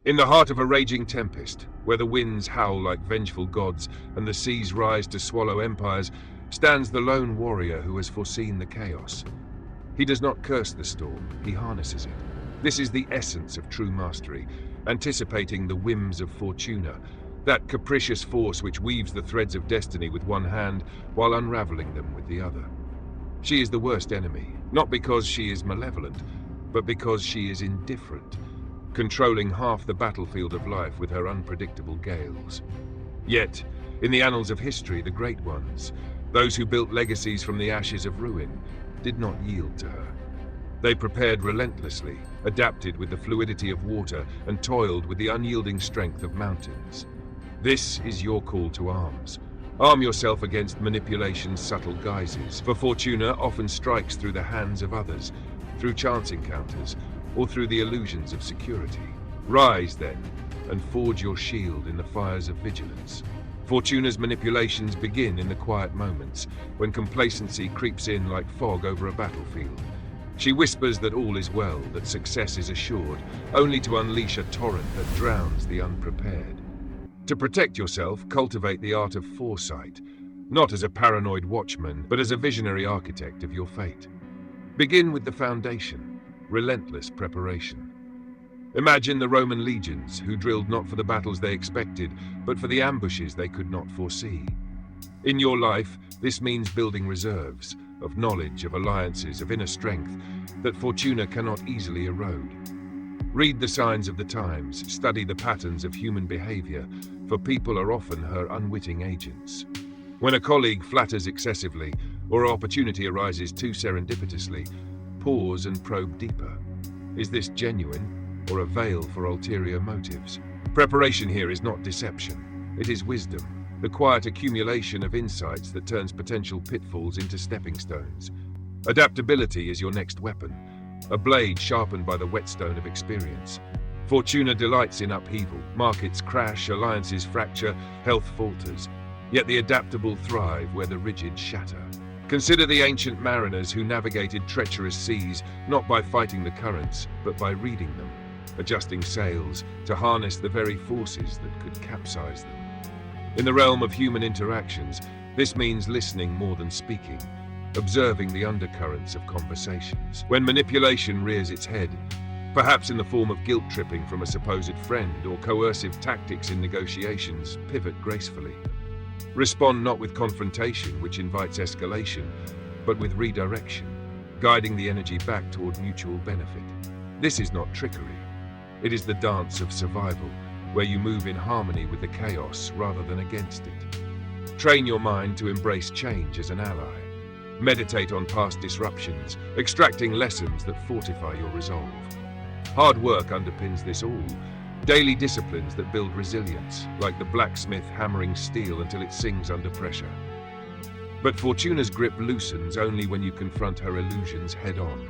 In the heart of a raging tempest, where the winds howl like vengeful gods and the seas rise to swallow empires, stands the lone warrior who has foreseen the chaos. He does not curse the storm, he harnesses it. This is the essence of true mastery, anticipating the whims of Fortuna, that capricious force which weaves the threads of destiny with one hand while unraveling them with the other. She is the worst enemy, not because she is malevolent, but because she is indifferent, controlling half the battlefield of life with her unpredictable gales. Yet, in the annals of history, the great ones, those who built legacies from the ashes of ruin, did not yield to her. They prepared relentlessly, adapted with the fluidity of water, and toiled with the unyielding strength of mountains. This is your call to arms. Arm yourself against manipulation's subtle guises, for Fortuna often strikes through the hands of others, through chance encounters, or through the illusions of security. Rise, then, and forge your shield in the fires of vigilance. Fortuna's manipulations begin in the quiet moments, when complacency creeps in like fog over a battlefield. She whispers that all is well, that success is assured, only to unleash a torrent that drowns the unprepared. To protect yourself, cultivate the art of foresight, not as a paranoid watchman, but as a visionary architect of your fate. Begin with the foundation, relentless preparation. Imagine the Roman legions, who drilled not for the battles they expected, but for the ambushes they could not foresee. In your life, this means building reserves, of knowledge, of alliances, of inner strength, that Fortuna cannot easily erode. Read the signs of the times, study the patterns of human behavior, for people are often her unwitting agents. When a colleague flatters excessively, or opportunity arises too serendipitously, pause and probe deeper. Is this genuine, or a veil for ulterior motives? Preparation here is not deception, it is wisdom, the quiet accumulation of insights that turns potential pitfalls into stepping stones. Adaptability is your next weapon, a blade sharpened by the whetstone of experience. Fortuna delights in upheaval, markets crash, alliances fracture, health falters. Yet the adaptable thrive where the rigid shatter. Consider the ancient mariners who navigated treacherous seas, not by fighting the currents, but by reading them, adjusting sails to harness the very forces that could capsize them. In the realm of human interactions, this means listening more than speaking, observing the undercurrents of conversations. When manipulation rears its head, perhaps in the form of guilt-tripping from a supposed friend or coercive tactics in negotiations, pivot gracefully. Respond not with confrontation, which invites escalation, but with redirection, guiding the energy back toward mutual benefit. This is not trickery. It is the dance of survival, where you move in harmony with the chaos rather than against it. Train your mind to embrace change as an ally. Meditate on past disruptions, extracting lessons that fortify your resolve. Hard work underpins this all. Daily disciplines that build resilience, like the blacksmith hammering steel until it sings under pressure. But Fortuna's grip loosens only when you confront her illusions head-on.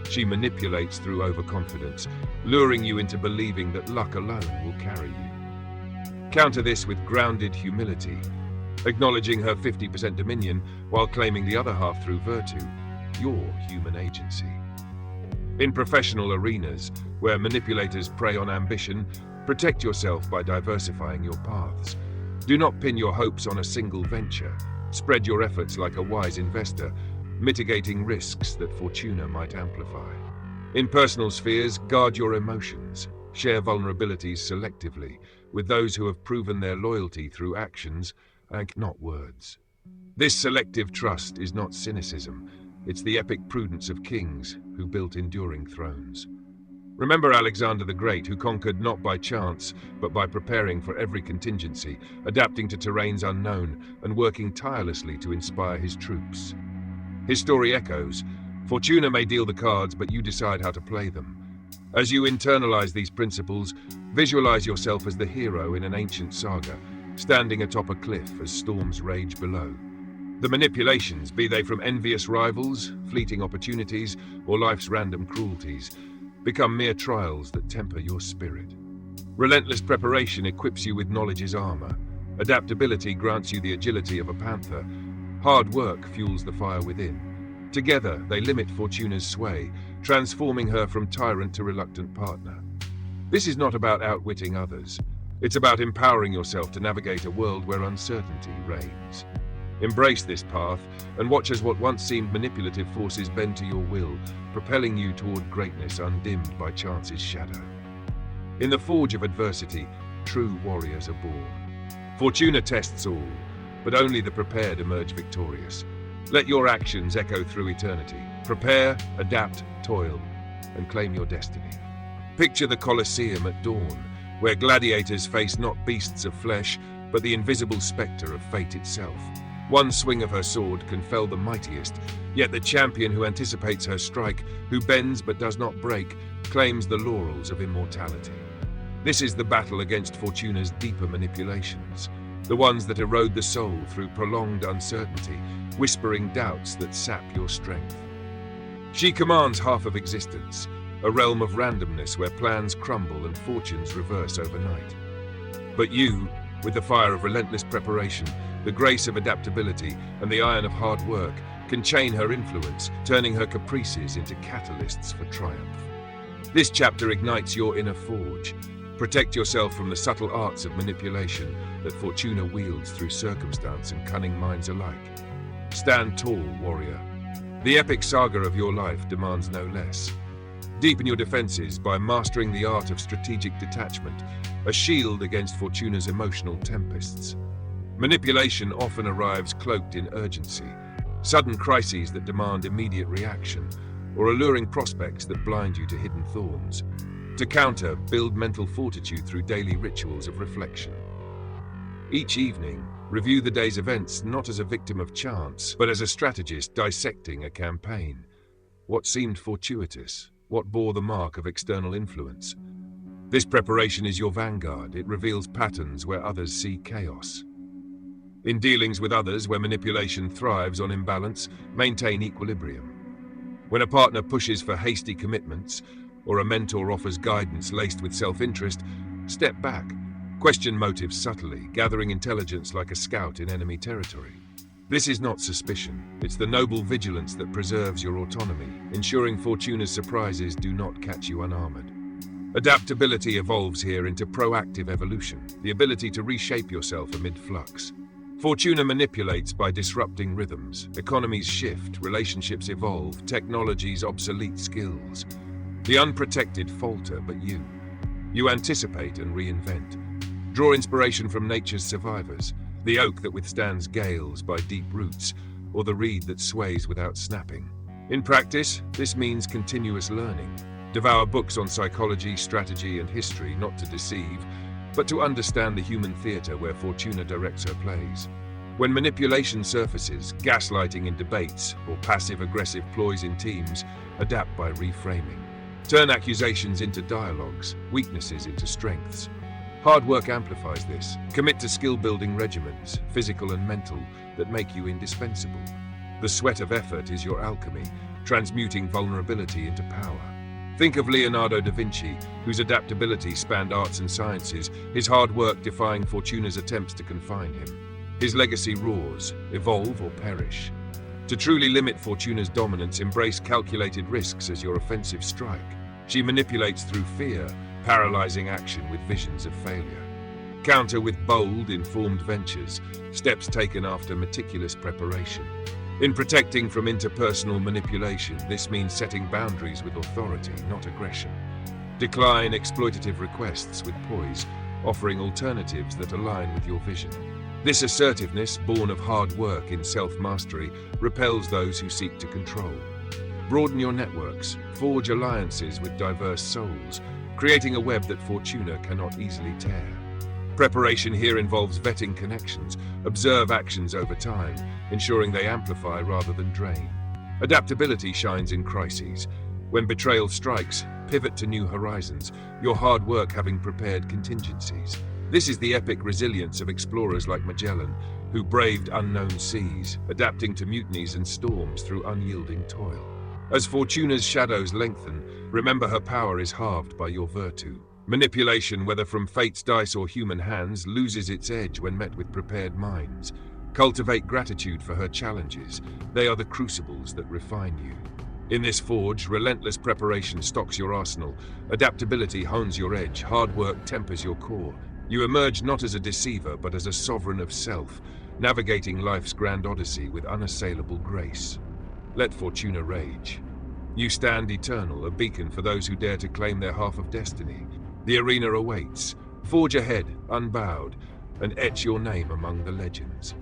She manipulates through overconfidence, luring you into believing that luck alone will carry you. Counter this with grounded humility, acknowledging her 50% dominion while claiming the other half through virtù, your human agency. In professional arenas, where manipulators prey on ambition, protect yourself by diversifying your paths. Do not pin your hopes on a single venture. Spread your efforts like a wise investor, mitigating risks that Fortuna might amplify. In personal spheres, guard your emotions. Share vulnerabilities selectively with those who have proven their loyalty through actions and not words. This selective trust is not cynicism. It's the epic prudence of kings who built enduring thrones. Remember Alexander the Great, who conquered not by chance, but by preparing for every contingency, adapting to terrains unknown, and working tirelessly to inspire his troops. His story echoes. Fortuna may deal the cards, but you decide how to play them. As you internalize these principles, visualize yourself as the hero in an ancient saga, standing atop a cliff as storms rage below. The manipulations, be they from envious rivals, fleeting opportunities, or life's random cruelties, become mere trials that temper your spirit. Relentless preparation equips you with knowledge's armor. Adaptability grants you the agility of a panther. Hard work fuels the fire within. Together, they limit Fortuna's sway, transforming her from tyrant to reluctant partner. This is not about outwitting others. It's about empowering yourself to navigate a world where uncertainty reigns. Embrace this path and watch as what once seemed manipulative forces bend to your will, propelling you toward greatness undimmed by chance's shadow. In the forge of adversity, true warriors are born. Fortuna tests all, but only the prepared emerge victorious. Let your actions echo through eternity. Prepare, adapt, toil, and claim your destiny. Picture the Colosseum at dawn, where gladiators face not beasts of flesh, but the invisible spectre of fate itself. One swing of her sword can fell the mightiest, yet the champion who anticipates her strike, who bends but does not break, claims the laurels of immortality. This is the battle against Fortuna's deeper manipulations, the ones that erode the soul through prolonged uncertainty, whispering doubts that sap your strength. She commands half of existence, a realm of randomness where plans crumble and fortunes reverse overnight. But you, with the fire of relentless preparation, the grace of adaptability, and the iron of hard work, can chain her influence, turning her caprices into catalysts for triumph. This chapter ignites your inner forge. Protect yourself from the subtle arts of manipulation that Fortuna wields through circumstance and cunning minds alike. Stand tall, warrior. The epic saga of your life demands no less. Deepen your defenses by mastering the art of strategic detachment, a shield against Fortuna's emotional tempests. Manipulation often arrives cloaked in urgency, sudden crises that demand immediate reaction, or alluring prospects that blind you to hidden thorns. To counter, build mental fortitude through daily rituals of reflection. Each evening, review the day's events not as a victim of chance, but as a strategist dissecting a campaign. What seemed fortuitous? What bore the mark of external influence? This preparation is your vanguard. It reveals patterns where others see chaos. In dealings with others where manipulation thrives on imbalance, maintain equilibrium. When a partner pushes for hasty commitments, or a mentor offers guidance laced with self-interest, step back. Question motives subtly, gathering intelligence like a scout in enemy territory. This is not suspicion. It's the noble vigilance that preserves your autonomy, ensuring Fortuna's surprises do not catch you unarmored. Adaptability evolves here into proactive evolution, the ability to reshape yourself amid flux. Fortuna manipulates by disrupting rhythms. Economies shift, relationships evolve, technologies obsolete skills. The unprotected falter, but you anticipate and reinvent. Draw inspiration from nature's survivors, the oak that withstands gales by deep roots, or the reed that sways without snapping. In practice, this means continuous learning. Devour books on psychology, strategy, and history, not to deceive, but to understand the human theater where Fortuna directs her plays. When manipulation surfaces, gaslighting in debates, or passive-aggressive ploys in teams, adapt by reframing. Turn accusations into dialogues, weaknesses into strengths. Hard work amplifies this. Commit to skill-building regimens, physical and mental, that make you indispensable. The sweat of effort is your alchemy, transmuting vulnerability into power. Think of Leonardo da Vinci, whose adaptability spanned arts and sciences, his hard work defying Fortuna's attempts to confine him. His legacy roars, evolve or perish. To truly limit Fortuna's dominance, embrace calculated risks as your offensive strike. She manipulates through fear, paralyzing action with visions of failure. Counter with bold, informed ventures, steps taken after meticulous preparation. In protecting from interpersonal manipulation, this means setting boundaries with authority, not aggression. Decline exploitative requests with poise, offering alternatives that align with your vision. This assertiveness, born of hard work in self-mastery, repels those who seek to control. Broaden your networks, forge alliances with diverse souls, creating a web that Fortuna cannot easily tear. Preparation here involves vetting connections, observe actions over time, ensuring they amplify rather than drain. Adaptability shines in crises. When betrayal strikes, pivot to new horizons, your hard work having prepared contingencies. This is the epic resilience of explorers like Magellan, who braved unknown seas, adapting to mutinies and storms through unyielding toil. As Fortuna's shadows lengthen, remember her power is halved by your virtù. Manipulation, whether from fate's dice or human hands, loses its edge when met with prepared minds. Cultivate gratitude for her challenges. They are the crucibles that refine you. In this forge, relentless preparation stocks your arsenal, adaptability hones your edge, hard work tempers your core. You emerge not as a deceiver, but as a sovereign of self, navigating life's grand odyssey with unassailable grace. Let Fortuna rage. You stand eternal, a beacon for those who dare to claim their half of destiny. The arena awaits. Forge ahead, unbowed, and etch your name among the legends.